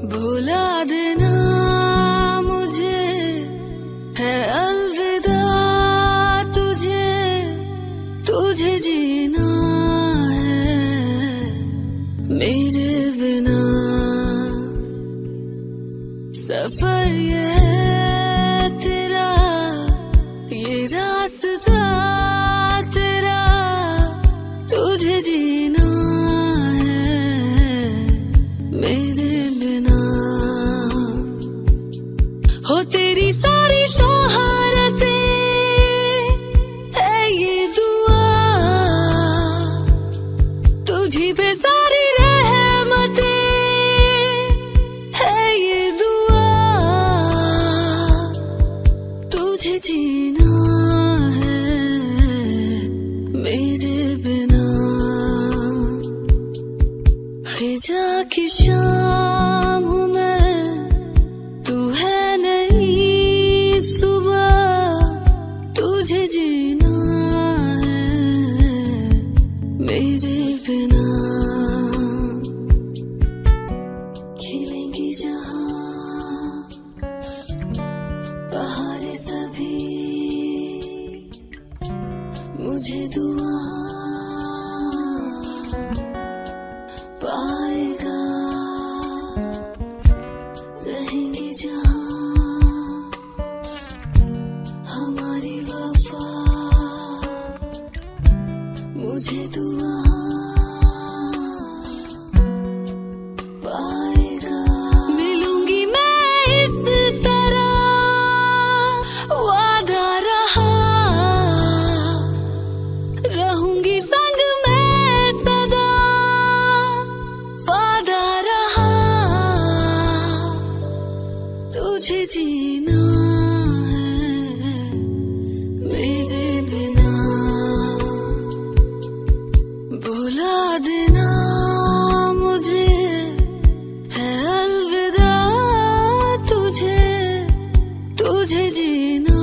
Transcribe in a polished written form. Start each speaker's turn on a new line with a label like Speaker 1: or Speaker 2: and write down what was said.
Speaker 1: भुला देना मुझे है अलविदा, तुझे तुझे जीना है मेरे बिना। सफर ये है तेरा, ये रास्ता तेरा, तुझे जीना है मेरे बिना। हो तेरी सारी शोहरतें है ये दुआ, तुझी पे सारी रहमतें है ये दुआ, तुझे जीना है मेरे बिना। खिजा की शाम हूँ मैं, तू है नहीं सुबह, तुझे जीना है मेरे बिना। खिलेंगी जहाँ बहारें सभी, मुझे दुआ पाएगा। रहेंगी जहाँ हमारी वफा, मुझे दुआ पाएगा। मिलूंगी मैं इस तरह, वादा रहा, रहूंगी संग में सदा, वादा रहा, तुझे जीना है मेरे बिना। भुला देना मुझे है अलविदा, तुझे तुझे जीना